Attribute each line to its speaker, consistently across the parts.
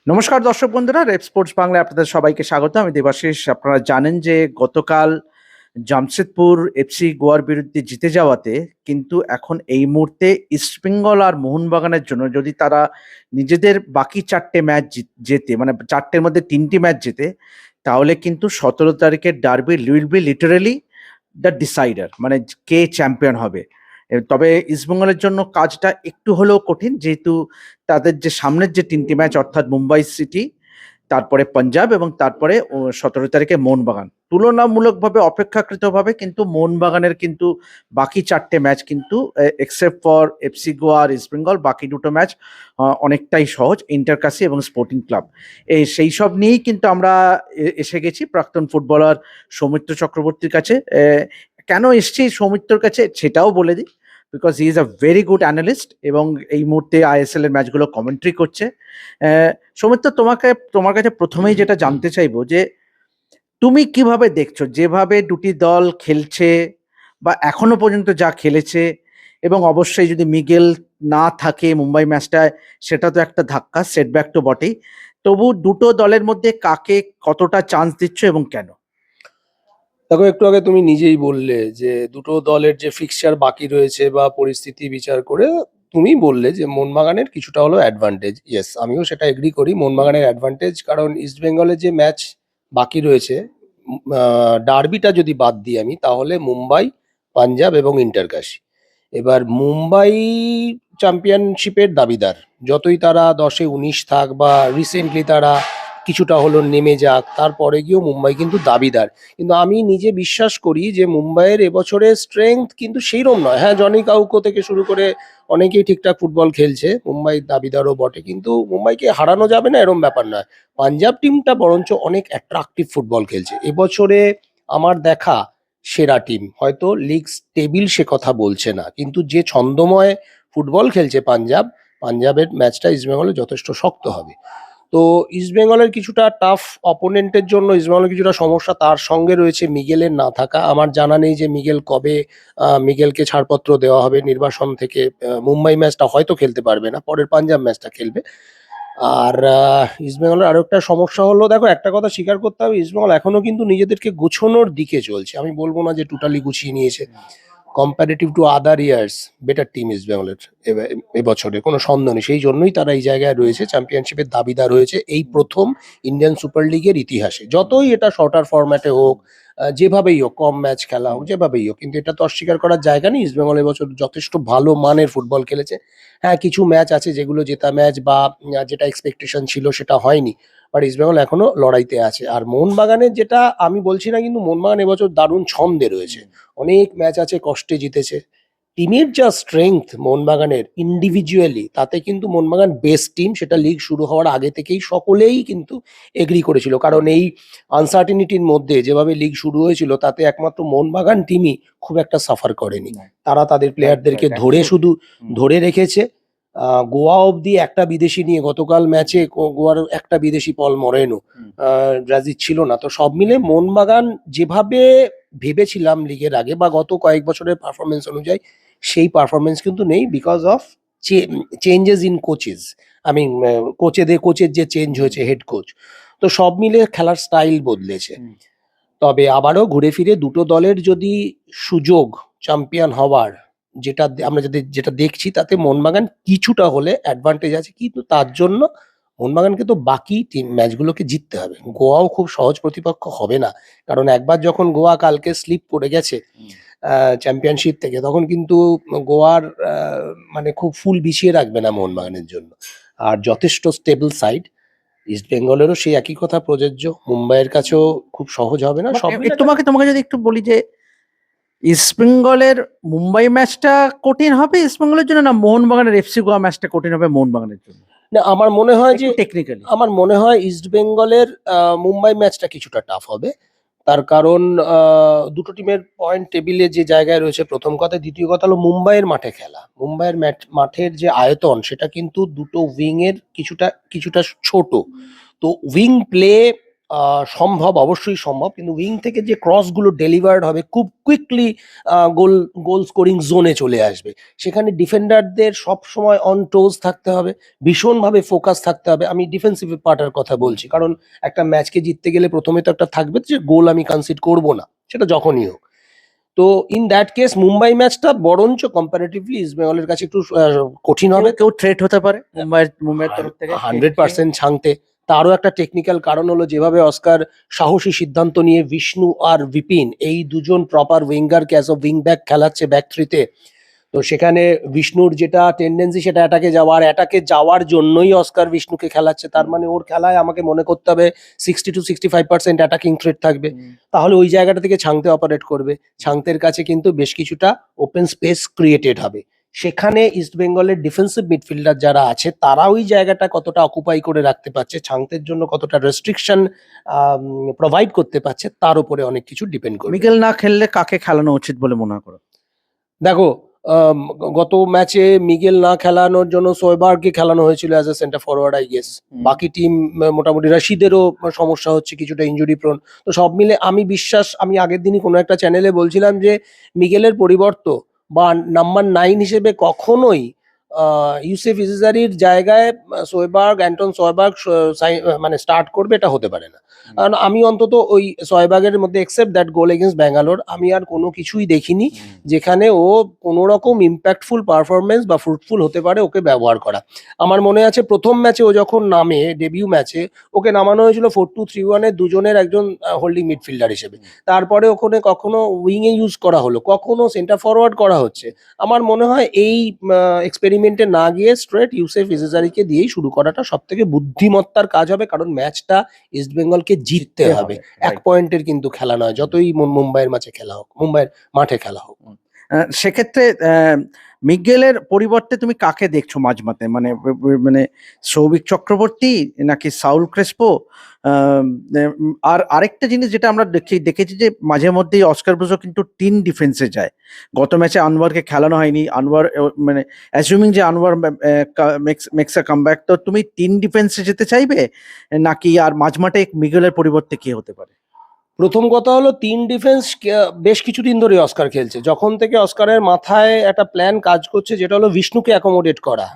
Speaker 1: নমস্কার দর্শক বন্ধুরা, রেপ স্পোর্টস বাংলায় আপনাদের সবাইকে স্বাগত। আমি দেবাশিস। আপনারা জানেন যে গতকাল জামশেদপুর এফসি গোয়ার বিরুদ্ধে জিতে যাওয়াতে কিন্তু এখন এই মুহূর্তে ইস্টবেঙ্গল আর মোহনবাগানের জন্য যদি তারা নিজেদের বাকি চারটে ম্যাচ জেতে, মানে চারটের মধ্যে তিনটি ম্যাচ জেতে, তাহলে কিন্তু 17 তারিখের derby will be literally the decider, মানে কে চ্যাম্পিয়ন হবে। তবে ইস্টবেঙ্গলের জন্য কাজটা একটু হলেও কঠিন, যেহেতু তাদের যে সামনের যে তিনটি ম্যাচ অর্থাৎ মুম্বাই সিটি, তারপরে পাঞ্জাব এবং তারপরে 17 তারিখে মোহনবাগান, তুলনামূলকভাবে অপেক্ষাকৃতভাবে কিন্তু মোহনবাগানের কিন্তু বাকি চারটে ম্যাচ কিন্তু এক্সেপ্ট ফর এফসি গোয়া আর ইস্টবেঙ্গল, বাকি দুটো ম্যাচ অনেকটাই সহজ, ইন্টারকাসি এবং স্পোর্টিং ক্লাব। সেই সব নিয়েই কিন্তু আমরা এসে গেছি প্রাক্তন ফুটবলার সৌমিত্র চক্রবর্তীর কাছে। কেন এসছি সৌমিত্রর কাছে সেটাও বলে দিই, because he is a very good analyst এবং এই মুহূর্তে আইএসএল এর ম্যাচগুলো কমেন্ট্রি করছে। সৌমিত্র, তোমার কাছে প্রথমেই যেটা জানতে চাইবো যে তুমি কিভাবে দেখছো যেভাবে দুটি দল খেলছে বা এখনো পর্যন্ত যা খেলেছে, এবং অবশ্যই যদি মিগেল না থাকে মুম্বাই ম্যাচটায়, সেটা তো একটা ধাক্কা, সেটব্যাক তো বটেই। তবু দুটো দলের মধ্যে কাকে কতটা চান্স দিচ্ছ এবং কেন?
Speaker 2: দেখো, একটু আগে তুমি নিজেই বললে যে দুটো দলের যে ফিক্সচার বাকি রয়েছে বা পরিস্থিতি বিচার করে তুমি বললে যে মোহনবাগানের কিছুটা হলো অ্যাডভান্টেজ। ইয়েস, আমিও সেটা এগ্রি করি, মোহনবাগানের অ্যাডভান্টেজ। কারণ ইস্ট বেঙ্গলের যে ম্যাচ বাকি রয়েছে, ডার্বিটা যদি বাদ দিই আমি, তাহলে মুম্বাই, পাঞ্জাব এবং ইন্টারকাশি। এবার মুম্বাই চ্যাম্পিয়নশিপের দাবিদার, যতই তারা 10-19 থাক বা রিসেন্টলি তারা কিছুটা হলো নেমে যাক, তারপরে গিয়েও মুম্বাই কিন্তু দাবিদার। কিন্তু আমি নিজে বিশ্বাস করি যে মুম্বাইয়ের এবছরের স্ট্রেংথ কিন্তু সেইরকম নয়। হ্যাঁ, জনি কাউকো থেকে শুরু করে অনেকেই ঠিকঠাক ফুটবল খেলছে, মুম্বাই দাবিদারও বটে, কিন্তু মুম্বাইকে হারানো যাবে না এরকম ব্যাপার নয়। পাঞ্জাব টিমটা বরঞ্চ অনেক অ্যাট্রাকটিভ ফুটবল খেলছে এবছরে। আমার দেখা সেরা টিম, হয়তো লিগ টেবিল সে কথা বলছে না, কিন্তু যে ছন্দময় ফুটবল খেলছে পাঞ্জাব, পাঞ্জাবের ম্যাচটা ইস্টবেঙ্গলের যথেষ্ট শক্ত হবে। তো ইস্টবেঙ্গলের কিছুটা টাফ অপোনেন্টের জন্য ইস্টবেঙ্গলের কিছুটা সমস্যা, তার সঙ্গে রয়েছে মিগেলের না থাকা। আমার জানা নেই যে মিগেল কবে মিগেলকে ছাড়পত্র দেওয়া হবে নির্বাসন থেকে। মুম্বাই ম্যাচটা হয়তো খেলতে পারবে না, পরের পাঞ্জাব ম্যাচটা খেলবে। আর ইস্টবেঙ্গলের আরো একটা সমস্যা হলো, দেখো একটা কথা স্বীকার করতে হবে, ইস্টবেঙ্গল এখনো কিন্তু নিজেদেরকে গোছানোর দিকে চলছে। আমি বলবো না যে টোটালি গুছিয়ে নিয়েছে। Comparative to other years better team east বেঙ্গলের এবছরে, কোনো সন্দেহ নেই। সেই জন্যই তারা এই জায়গায় রয়েছে, চ্যাম্পিয়নশিপের দাবিদার হয়েছে এই প্রথম ইন্ডিয়ান সুপার লিগের ইতিহাসে। যতই এটা শর্টার ফরম্যাটে হোক, যেভাবেই হোক, কম ম্যাচ খেলা হোক, যেভাবেই হোক, কিন্তু এটা তো অস্বীকার করার জায়গা নেই, ইস্ট বেঙ্গল এবছর যথেষ্ট ভালো মানের ফুটবল খেলেছে। হ্যাঁ, কিছু ম্যাচ আছে যেগুলো জেতা ম্যাচ বা যেটা এক্সপেকটেশন ছিল সেটা হয়নি, বাট ইস্ট বেঙ্গল এখনো লড়াইতে আছে। আর মোহনবাগানের যেটা আমি বলছি না, কিন্তু মোহনবাগান এবছর দারুণ ছন্দে রয়েছে, অনেক ম্যাচ আছে কষ্টে জিতেছে। টিমের যা স্ট্রেংথ মোহনবাগানের ইন্ডিভিজুয়ালি, তাতে কিন্তু মোহনবাগান বেস্ট টিম, সেটা লিগ শুরু হওয়ার আগে থেকেই সকলেই কিন্তু এগ্রি করেছিল। কারণ এই আনসার্টিনিটির মধ্যে যেভাবে লিগ শুরু হয়েছিল, তাতে একমাত্র মোহনবাগান টিমই খুব একটা সাফার করেনি। তারা তাদের প্লেয়ারদেরকে শুধু ধরে রেখেছে। গোয়া অবধি একটা বিদেশি নিয়ে গতকাল ম্যাচে গোয়ার একটা বিদেশি, পল মরেনো, ব্রাজিল ছিল না। তো সব মিলে মোহনবাগান যেভাবে ভেবেছিলাম লিগের আগে বা গত কয়েক বছরের পারফরমেন্স অনুযায়ী, সেই পারফরমেন্স কিন্তু নেই, because of changes in coaches. আমি কোচের যে চেঞ্জ হয়েছে, হেড কোচ, তো সব মিলে খেলার স্টাইল বদলেছে। তবে আবারও ঘুরে ফিরে দুটো দলের যদি সুযোগ চ্যাম্পিয়ন হওয়ার, আমরা যেটা দেখছি, তাতে মোহনবাগান কিছুটা হলে অ্যাডভান্টেজ আছে। কিন্তু তার জন্য মোহনবাগানকে তো বাকি টিম ম্যাচগুলোকে জিততে হবে। গোয়াও খুব সহজ প্রতিপক্ষ হবে না, কারণ একবার যখন গোয়া কালকে স্লিপ করে গেছে চ্যাম্পিয়নশিপ থেকে, তখন কিন্তু গোয়ার মানে খুব ফুল বিছিয়ে রাখবে না মোহনবাগানের জন্য। আর যথেষ্ট স্টেবল সাইড ইস্ট বেঙ্গলেরও সেই একই কথা প্রযোজ্য, মুম্বাইয়ের কাছেও খুব সহজ হবে না। সব
Speaker 1: তোমাকে যদি একটু বলি যে ইস্টবেঙ্গলের মুম্বাই ম্যাচটা কঠিন হবে ইস্টবেঙ্গলের জন্য, না মোহনবাগানের এফসি গোয়া ম্যাচটা কঠিন হবে মোহনবাগানের জন্য?
Speaker 2: না, আমার মনে হয় যে
Speaker 1: টেকনিক্যালি
Speaker 2: আমার মনে হয় ইস্ট বেঙ্গলের মুম্বাই ম্যাচটা কিছুটা টাফ হবে। তার কারণ দুটো টিমের পয়েন্ট টেবিলে যে জায়গায় রয়েছে, প্রথম কথা। দ্বিতীয় কথা হলো মুম্বাইয়ের মাঠে খেলা, মুম্বাইয়ের মাঠের যে আয়তন, সেটা কিন্তু দুটো উইং এর কিছুটা কিছুটা ছোট। তো উইং প্লে সম্ভব, অবশ্যই সম্ভব, কিন্তু উইং থেকে যে ক্রসগুলো ডেলিভার্ড হবে খুব কুইকলি গোল স্কোরিং জোনে চলে আসবে। সেখানে ডিফেন্ডারদের সব সময় অন টোজ থাকতে হবে, ভীষণভাবে ফোকাস থাকতে হবে। আমি ডিফেন্সিভ পার্টের কথা বলছি, কারণ একটা ম্যাচকে জিততে গেলে প্রথমে তো একটা থাকবে যে গোল আমি কনসিড করব না, সেটা যখনই হোক। তো ইন দ্যাট কেস মুম্বাই ম্যাচটা বরঞ্চ কম্পারেটিভলি ইস্ট বেঙ্গলের কাছে একটু কঠিন হবে।
Speaker 1: কেউ থ্রেট হতে পারে মুম্বাইয়ের তরফ থেকে?
Speaker 2: 100% ছাংতে। তারও একটা টেকনিক্যাল কারণ হলো, যেভাবে অস্কার সাহসী সিদ্ধান্ত নিয়ে বিষ্ণু আর বিপিন এই দুজন প্রপার উইঙ্গারকে অ্যাজ অ উইং ব্যাক খেলাচ্ছে ব্যাক থ্রিতে। তো সেখানে বিষ্ণুর যেটা টেন্ডেন্সি সেটা অ্যাটাকে যাওয়ার জন্যই অস্কার বিষ্ণুকে খেলাচ্ছে। তার মানে ওর খেলায় আমাকে মনে করতে হবে 60 to 65% অ্যাটাকিং থ্রেট থাকবে। তাহলে ওই জায়গাটা থেকে ছাংতে অপারেট করবে। ছাংতের কাছে কিন্তু বেশ কিছুটা ওপেন স্পেস ক্রিয়েটেড হবে। সেখানে ইস্ট বেঙ্গলের ডিফেন্সিভ মিডফিল্ডার যারা আছে তারা ওই জায়গাটা কতটা অকুপাই করে রাখতে পারছে, ছাংতের জন্য কতটা রেস্ট্রিকশন প্রোভাইড করতে পারছে, তার উপরে অনেক কিছু ডিপেন্ড করবে।
Speaker 1: মিগেল না খেললে কাকে খেলানো উচিত বলে মনে করো?
Speaker 2: দেখো, গত ম্যাচে মিগেল না খেলানোর জন্য সোয়বার্গকে খেলানো হয়েছিল as a centre forward, I guess. বাকি টিম মোটামুটি রশিদেরও সমস্যা হচ্ছে, কিছুটা ইনজুরি প্রোন। তো সব মিলে আমি আগের দিনই কোনো একটা চ্যানেলে বলছিলাম যে মিগেলের পরিবর্তে বা নাম্বার 9 হিসেবে কখনোই ইউসেফ ইজেজারির জায়গায় অ্যান্টন সোয়বার্গ মানে স্টার্ট করবে, এটা হতে পারে না। কারণ আমি অন্তত ওই সোয়বার্গের মধ্যে except that goal against Bangalore আমি আর কোনো কিছুই দেখিনি যেখানে ও কোনো রকম ইম্প্যাক্টফুল পারফরমেন্স বা ফ্রুটফুল হতে পারে ওকে ব্যবহার করা। আমার মনে আছে প্রথম ম্যাচে ও যখন নামে, ডেবিউ ম্যাচে ওকে নামানো হয়েছিল 4-2-3-1-এ দুজনের একজন হোল্ডিং মিডফিল্ডার হিসেবে। তারপরে ওখানে কখনো উইংয়ে ইউজ করা হলো, কখনো সেন্টার ফরওয়ার্ড করা হচ্ছে। আমার মনে হয় এই এক্সপেরিমেন্টে না গিয়ে স্ট্রেট ইউসেফ ইজেজারিকে দিয়েই শুরু করাটা সব থেকে বুদ্ধিমত্তার কাজ হবে, কারণ ম্যাচটা ইস্ট বেঙ্গলকে জিততে হবে। এক পয়েন্টের কিন্তু খেলা নয়, যতই মুম্বাইয়ের মাঠে খেলা হোক।
Speaker 1: সেক্ষেত্রে মিগেলের পরিবর্তে তুমি কাকে দেখছো মাঝমাঠে? মানে সৌভিক চক্রবর্তী নাকি সাউল ক্রেসপো? আর আরেকটা জিনিস যেটা আমরা দেখেছি যে মাঝে মধ্যেই অস্কার ব্রুজো কিন্তু টিন ডিফেন্সে যায়। গত ম্যাচে আনোয়ারকে খেলানো হয়নি। আনোয়ার মানে অ্যাসিউমিং যে আনোয়ার মেক্স আ কামব্যাক, তো তুমি টিন ডিফেন্সে যেতে চাইবে নাকি আর মাঝমাঠে মিগেলের পরিবর্তে কে হতে পারে?
Speaker 2: প্রথম কথা হলো, 3 ডিফেন্স বেশ কিছুদিন ধরে অস্কার খেলছে। যখন থেকে অস্কারের মাথায় একটা প্ল্যান কাজ করছে, যেটা হলো বিষ্ণুকে অ্যাকোমোডেট করা,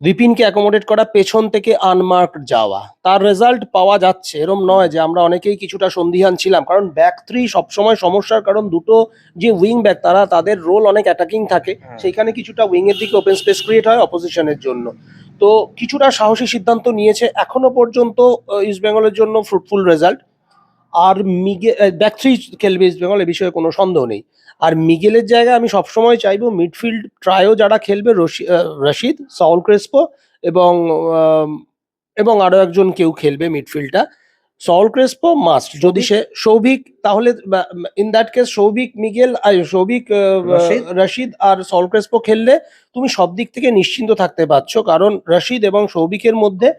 Speaker 2: বিপিনকে অ্যাকোমোডেট করা, পেছন থেকে আনমার্কড যাওয়া। তার রেজাল্ট পাওয়া যাচ্ছে। এরম নয় যে আমরা অনেকেই কিছুটা সন্দিহান ছিলাম, কারণ ব্যাক থ্রি সবসময় সমস্যার কারণ দুটো যে উইং ব্যাক তাদের রোল অনেক অ্যাটাকিং থাকে, সেইখানে কিছুটা উইং এর দিকে ওপেন স্পেস ক্রিয়েট হয় অপোজিশনের জন্য। তো কিছুটা সাহসী সিদ্ধান্ত নিয়েছে, এখনো পর্যন্ত ইস্ট বেঙ্গলের জন্য ফ্রুটফুল রেজাল্ট। আর ব্যাক থ্রি খেলবে ইস্ট বেঙ্গল, এ বিষয়ে কোনো সন্দেহ নেই। আর মিগেলের জায়গায় আমি সবসময় চাইবো মিডফিল্ড ট্রায়ো যারা খেলবে, রশিদ, সাউল ক্রেসপো এবং এবং আরো একজন কেউ খেলবে মিডফিল্ডটা। সাউল ক্রেসপো মাস্ট, যদি সে সৌভিক, তাহলে in that case Souvik, Rashid আর সাউল ক্রেসপো খেললে তুমি সব দিক থেকে নিশ্চিন্ত থাকতে পারছো, কারণ রশিদ এবং সৌভিকের মধ্যে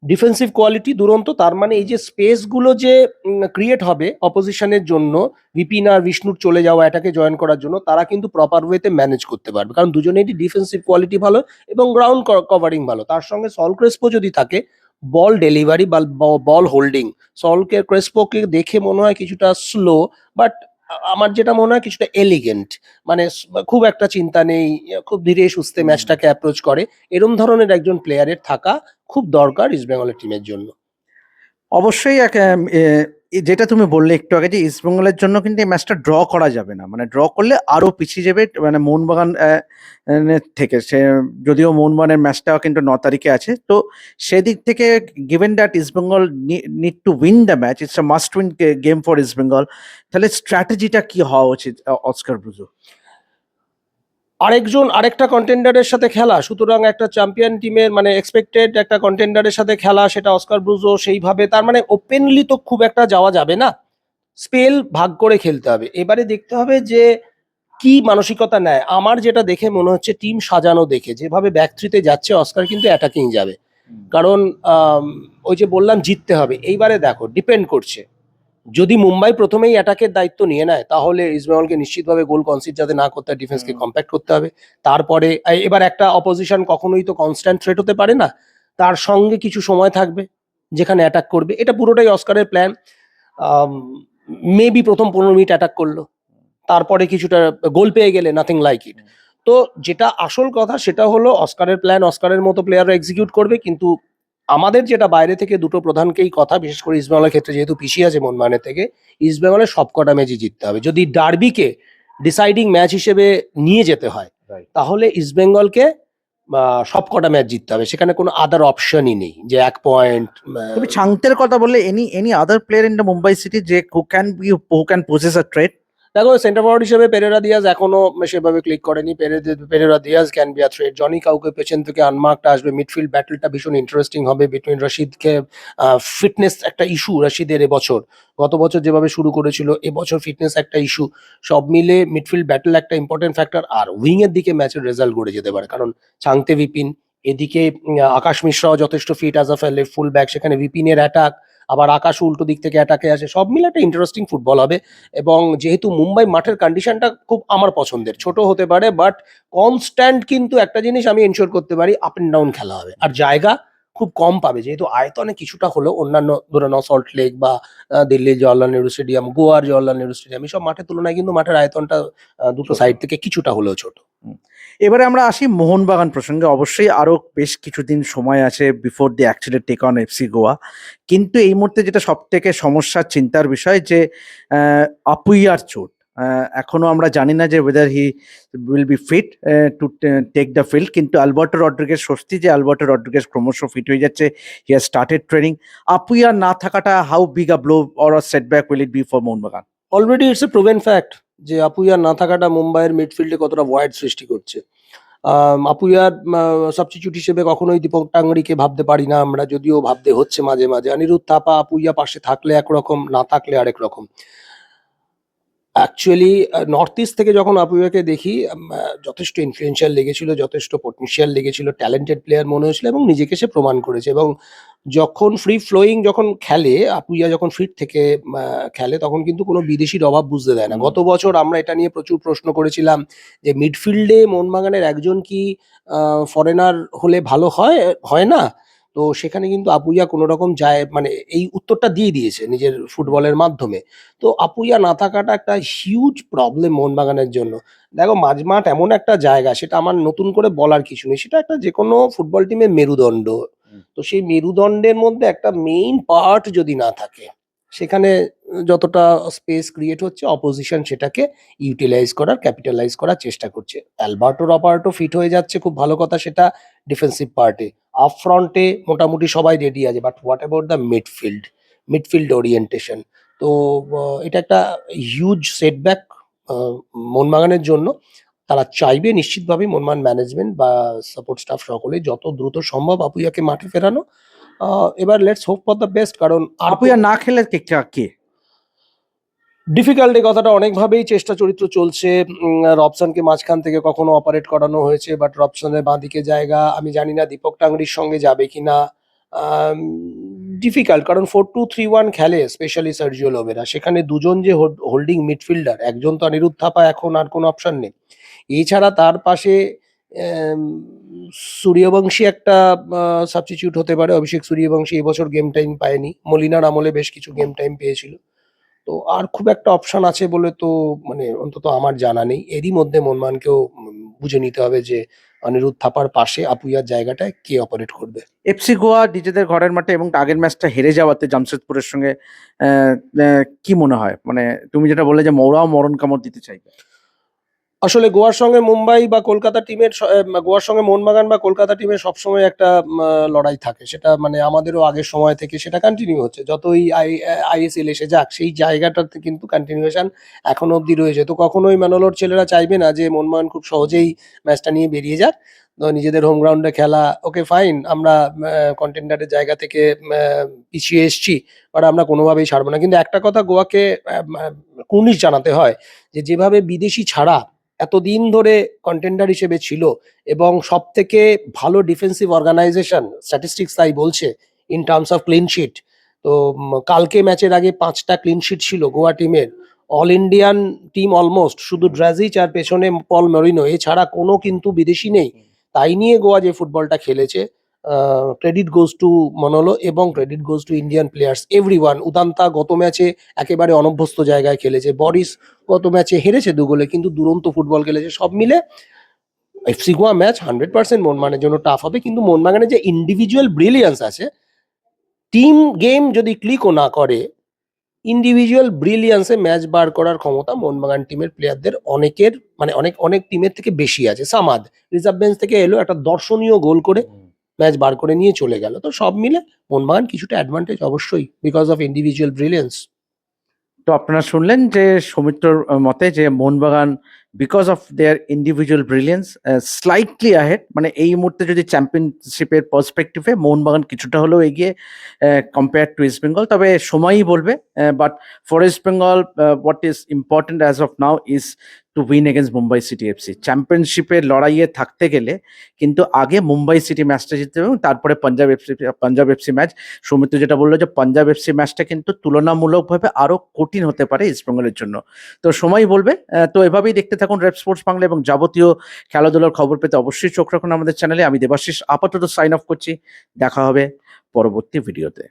Speaker 2: ডিফেন্সিভ কোয়ালিটি দুরন্ত। তার মানে এই যে স্পেস গুলো যে ক্রিয়েট হবে অপোজিশনের জন্য, বিপিন আর বিষ্ণুর চলে যাওয়া এটাকে জয়েন করার জন্য, তারা কিন্তু প্রপার ওয়েতে ম্যানেজ করতে পারবে, কারণ দুজনেরই ডিফেন্সিভ কোয়ালিটি ভালো এবং গ্রাউন্ড কভারিং ভালো। তার সঙ্গে সল ক্রেসপো যদি থাকে, বল ডেলিভারি বা বল হোল্ডিং, ক্রেসপোকে দেখে মনে হয় কিছুটা স্লো, বাট আমার যেটা মনে হয় কিছুটা এলিগেন্ট, মানে খুব একটা চিন্তা নেই, খুব ধীরে সুস্থে ম্যাচটাকে অ্যাপ্রোচ করে। এরম ধরনের একজন প্লেয়ারের থাকা খুব দরকার ইস্ট বেঙ্গলের টিমের জন্য।
Speaker 1: অবশ্যই যেটা তুমি বললে একটু আগে যে ইস্টবেঙ্গলের জন্য কিন্তু এই ম্যাচটা ড্র করা যাবে না, মানে ড্র করলে আরো পিছিয়ে যাবে মানে মোহনবাগান থেকে। সে যদিও মোহনবাগানের ম্যাচটাও কিন্তু 9 তারিখে আছে, তো সেদিক থেকে given that East Bengal need to win the match, it's a must win game for East Bengal, তাহলে স্ট্র্যাটেজিটা কি হওয়া উচিত অস্কার ব্রুজো?
Speaker 2: আরেকটা কন্টেন্ডারের সাথে খেলা, সুতরাং একটা চ্যাম্পিয়ন টিমের মানে এক্সপেক্টেড একটা কন্টেন্ডারের সাথে খেলা, সেটা অস্কার ব্রুজো সেইভাবে, তার মানে ওপেনলি তো খুব একটা যাওয়া যাবে না, স্পেল ভাগ করে খেলতে হবে। এবারে দেখতে হবে যে কি মানসিকতা নেয়। আমার যেটা দেখে মনে হচ্ছে টিম সাজানো দেখে, যেভাবে ব্যাক থ্রিতে যাচ্ছে অস্কার কিন্তু অ্যাটাকিং যাবে, কারণ ওই যে বললাম জিততে হবে। এইবারে দেখো, ডিপেন্ড করছে, যদি মুম্বাই প্রথমেই অ্যাটাকের দায়িত্ব নিয়ে নেয়, তাহলে ইস্টবেঙ্গলকে নিশ্চিতভাবে গোল কনসিড যাতে না করতে হয়, ডিফেন্সকে কম্প্যাক্ট করতে হবে। তারপরে এবার একটা অপোজিশন কখনোই তো কনস্ট্যান্ট থ্রেট হতে পারে না, তার সঙ্গে কিছু সময় থাকবে, যেখানে অ্যাটাক করবে, এটা পুরোটাই অস্কারের প্ল্যান। মেবি প্রথম 15 মিনিট অ্যাটাক করলো, তারপরে কিছুটা গোল পেয়ে গেলে, নাথিং লাইক ইট। তো যেটা আসল কথা সেটা হলো অস্কারের প্ল্যান, অস্কারের মতো প্লেয়াররা এক্সিকিউট করবে, কিন্তু আমাদের যেটা বাইরে থেকে দুটো প্রধানকেই কথা, বিশেষ করে ইস্টবেঙ্গলের ক্ষেত্রে যেহেতু পিছিয়ে আছে মোহনবাগানের থেকে, ইস্টবেঙ্গলের সবকটা ম্যাচই জিততে হবে। যদি ডার্বিকে ডিসাইডিং ম্যাচ হিসেবে নিয়ে যেতে হয়, তাহলে ইস্টবেঙ্গলকে সবকটা ম্যাচ জিততে হবে, সেখানে কোনো আদার অপশনই নেই যে 1 পয়েন্ট।
Speaker 1: তুমি চাংতের কথা বললে, any other player in the Mumbai city যে who can possess a threat?
Speaker 2: দেখো, সেন্টার ফরওয়ার্ড হিসেবে পেরেরা দিয়াজ এখনো সেভাবে ক্লিক করেনি। Pereyra Diaz can be a threat. Johnny কাউকে পেছন থেকে আনমার্কটা আসবে। মিডফিল্ড ব্যাটলটা ভীষণ ইন্টারেস্টিং হবে বিটুইন রশিদকে। ফিটনেস একটা ইস্যু রশিদের এবছর, গত বছর যেভাবে শুরু করেছিল, এবছর ফিটনেস একটা ইস্যু। সব মিলে মিডফিল্ড ব্যাটল একটা ইম্পর্টেন্ট ফ্যাক্টর। আর উইং এর দিকে ম্যাচের রেজাল্ট গড়ে যেতে পারে, কারণ চাংতে বিপিন, এদিকে আকাশ মিশ্রাও যথেষ্ট fit as a left full back, সেখানে বিপিনের অ্যাটাক, আবার আকাশ উল্টো দিক থেকে অ্যাটাকে আসে। সব মিলে একটা ইন্টারেস্টিং ফুটবল হবে। এবং যেহেতু মুম্বাই মাঠের কন্ডিশনটা খুব আমার পছন্দের, ছোট হতে পারে বাট কনস্ট্যান্ট, কিন্তু একটা জিনিস আমি এনশিওর করতে পারি, আপ এন্ড ডাউন খেলা হবে। আর জায়গা খুব কম পাবে, যেহেতু আয়তনে কিছুটা হলেও অন্যান্য ধরে নাও সল্ট লেক বা দিল্লির জওয়াহরলাল নেহরু স্টেডিয়াম, গোয়ার জওয়াহরলাল নেহরু স্টেডিয়াম, এইসব মাঠের তুলনায় কিন্তু মাঠের আয়তনটা দুটো
Speaker 1: ছোট।
Speaker 2: সাইড থেকে কিছুটা হলেও ছোট।
Speaker 1: এবারে আমরা আসি মোহনবাগান প্রসঙ্গে। অবশ্যই আরো বেশ কিছুদিন সময় আছে before the actually take on FC Goa, কিন্তু এই মুহূর্তে যেটা সব থেকে সমস্যার চিন্তার বিষয় যে আপুইয়ার চোট। এখনো আমরা জানি না যে whether he will be fit to take the field, কিন্তু আলবার্টো রড্রিগেজ স্বস্তি যে আলবার্টো রড্রিগেজ ক্রমশ ফিট হয়ে যাচ্ছে, হি হ্যাজ স্টার্টেড ট্রেনিং। আপুইয়ার না থাকাটা how big a blow or a setback will it be for Mohun Bagan?
Speaker 2: Already it's a proven fact যে আপুইয়ার না থাকাটা মুম্বাইয়ের মিডফিল্ডে কতটা ভয়েড সৃষ্টি করছে। আপুইয়ার সাবস্টিটিউট হিসেবে কখনোই দীপক টাংরিকে ভাবতে পারি না আমরা, যদিও ভাবতে হচ্ছে মাঝে মাঝে। অনিরুদ্ধ থাপা, আপুইয়া পাশে থাকলে একরকম, না থাকলে আরেক রকম। অ্যাকচুয়ালি নর্থ ইস্ট থেকে যখন আপুইয়াকে দেখি, যথেষ্ট ইনফ্লুয়েন্সিয়াল লেগেছিল, যথেষ্ট পটেনশিয়াল লেগেছিল, ট্যালেন্টেড প্লেয়ার মনে হয়েছিল, এবং নিজেকে সে প্রমাণ করেছে। এবং যখন ফ্রি ফ্লোয়িং যখন খেলে, আপুইয়া যখন ফিট থেকে খেলে, তখন কিন্তু কোনো বিদেশির অভাব বুঝতে দেয় না। গত বছর আমরা এটা নিয়ে প্রচুর প্রশ্ন করেছিলাম যে মিডফিল্ডে মোহনবাগানের একজন কি ফরেনার হলে ভালো হয়, হয় না? তো সেখানে কিন্তু আপুইয়া কোনো রকম যায়, মানে এই উত্তরটা দিয়ে দিয়েছে নিজের ফুটবলের মাধ্যমে। তো আপুইয়া না থাকাটা একটা হিউজ প্রবলেম মোহনবাগানের জন্য। দেখো, মাঝমাঠ এমন একটা জায়গা, সেটা আমার নতুন করে বলার কিছু নেই, সেটা একটা যে কোনো ফুটবল টিমের মেরুদণ্ড। তো সেই মেরুদণ্ডের মধ্যে একটা মেইন পার্ট যদি না থাকে, সেখানে যতটা স্পেস ক্রিয়েট হচ্ছে, অপোজিশন সেটাকে ইউটিলাইজ করার, ক্যাপিটালাইজ করার চেষ্টা করছে। অ্যালবার্টো ফিট হয়ে যাচ্ছে, খুব ভালো কথা, সেটা ডিফেন্সিভ পার্টে। আপ ফ্রন্টে মোটামুটি সবাই রেডি আছে, but what about the midfield orientation? তো এটা একটা হিউজ সেটব্যাক মোহনবাগানের জন্য। তারা চাইবে নিশ্চিতভাবে, মোহনবাগান ম্যানেজমেন্ট বা সাপোর্ট স্টাফ সকলে, যত দ্রুত সম্ভব আপুইয়াকে মাঠে ফেরানো। এবার let's hope for the best, কারণ
Speaker 1: আপুইয়া না খেলে কে?
Speaker 2: ডিফিকাল্ট, এই কথাটা অনেকভাবেই চেষ্টা চরিত্র চলছে। রবসনকে মাঝখান থেকে কখনো অপারেট করানো হয়েছে, বাট রবসনের বাঁদিকে জায়গা, আমি জানি না দীপক টাংরির সঙ্গে যাবে কিনা। ডিফিকাল্ট, কারণ 4-2-3-1 খেলে স্পেশালি সার্জিও লোবেরা, সেখানে দুজন যে হোল্ডিং মিডফিল্ডার, একজন তো অনিরুদ্ধ থাপা, এখন আর কোনো অপশন নেই। এছাড়া তার পাশে আম, সূর্যবংশী একটা সাবস্টিটিউট হতে পারে। অভিষেক সূর্যবংশী এবছর গেম টাইম পায়নি, মলিনার আমলে বেশ কিছু গেম টাইম পেয়েছিল। তো আর খুব একটা অপশন আছে বলে তো মানে অন্তত আমার জানা নেই। এরই মধ্যে মনমানকেও বুঝে নিতে হবে যে অনিরুদ্ধ থাপার পাশে আপুইয়ার জায়গাটায় কে অপারেট করবে।
Speaker 1: এফসি গোয়া নিজেদের ঘরের মাঠে এবং আগের ম্যাচটা হেরে যাওয়াতে জামশেদপুরের সঙ্গে কি মনে হয়? মানে তুমি যেটা বললে যে মৌরাও মরণ কামড় দিতে চাইবে।
Speaker 2: আসলে গোয়ার সঙ্গে মুম্বাই বা কলকাতা টিমের গোয়ার সঙ্গে মোহনবাগান বা কলকাতা টিমের সবসময় একটা লড়াই থাকে, সেটা মানে আমাদেরও আগের সময় থেকে সেটা কন্টিনিউ হচ্ছে। যতই আইএসএল এসে যাক, সেই জায়গাটাতে কিন্তু কন্টিনিউয়েশন এখনো অবধি রয়েছে। তো কখনোই ম্যানোলোর ছেলেরা চাইবে না যে মোহনবাগান খুব সহজেই ম্যাচটা নিয়ে বেরিয়ে যাক। তো নিজেদের হোম গ্রাউন্ডে খেলা, ওকে ফাইন, আমরা কন্টেন্ডারের জায়গা থেকে পিছিয়ে এসছি, বাট আমরা কোনোভাবেই ছাড়বো না। কিন্তু একটা কথা গোয়াকে কুর্নিশ জানাতে হয়, যে যেভাবে বিদেশি ছাড়া এতদিন ধরে কন্টেন্ডার হিসেবে ছিল, এবং সব থেকে ভালো ডিফেন্সিভ অর্গানাইজেশন স্ট্যাটিস্টিক্স তাই বলছে in terms of clean sheet. তো কালকে ম্যাচের আগে 5টা ক্লিন শিট ছিল গোয়া টিমের। অল ইন্ডিয়ান টিম অলমোস্ট, শুধু ড্রাজিচ আর পেছনে পল মরিনো, এছাড়া কোনো কিন্তু বিদেশি নেই। তাই নিয়ে গোয়া যে ফুটবলটা খেলেছে, ক্রেডিট গোজ টু মনোলো এবং credit goes to Indian players everyone. Udanta গত ম্যাচে একেবারে অনভ্যস্ত জায়গায় খেলেছে, বরিস গত ম্যাচে হেরেছে 2 গোলে কিন্তু দুরন্ত ফুটবল খেলেছে। সব মিলে এফসি গোয়া ম্যাচ 100% মোহনবাগানের জন্য টাফ হবে, কিন্তু মোহনবাগানের যে ইন্ডিভিজুয়াল ব্রিলিয়ান্স আছে, টিম গেম যদি ক্লিকও না করে, ইন্ডিভিজুয়াল ব্রিলিয়ান্সে ম্যাচ বার করার ক্ষমতা মোহনবাগান টিমের প্লেয়ারদের অনেকের, মানে অনেক অনেক টিমের থেকে বেশি আছে। সামাদ রিজার্ভ বেঞ্চ থেকে এলো, একটা দর্শনীয় গোল করে ম্যাচ বার করে নিয়ে চলে গেল। তো সব মিলে মোহনবাগান কিছুটা অ্যাডভান্টেজ অবশ্যই, বিকজ অফ ইন্ডিভিজুয়াল ব্রিলিয়ান্স।
Speaker 1: তো আপনারা শুনলেন যে সৌমিত্রর মতে যে Mohun Bagan because of their individual brilliance slightly ahead, মানে এই মুহূর্তে যদি চ্যাম্পিয়নশিপের পার্সপেক্টিভে মোহনবাগান কিছুটা হলেও এগিয়ে কম্পেয়ার টু ইস্ট বেঙ্গল, তবে সময়ই বলবে। But for east Bengal what is important as of now is to win against Mumbai city FC. চ্যাম্পিয়নশিপের লড়াইয়ে থাকতে গেলে কিন্তু আগে মুম্বাই সিটি ম্যাচটা জিততে হবে এবং তারপরে পাঞ্জাব এফসি ম্যাচ। সৌমিত্র যেটা বললো যে পাঞ্জাব এফসি ম্যাচটা কিন্তু তুলনামূলকভাবে আরো কঠিন হতে পারে ইস্টবেঙ্গলের জন্য, তো সময় বলবে। তো এভাবেই দেখতে থাকুন রেড স্পোর্টস বাংলা এবং যাবতীয় খেলাধুলার খবর পেতে অবশ্যই চোখ রাখুন আমাদের চ্যানেলে। আমি দেবাশিস আপাতত সাইন অফ করছি, দেখা হবে পরবর্তী ভিডিওতে।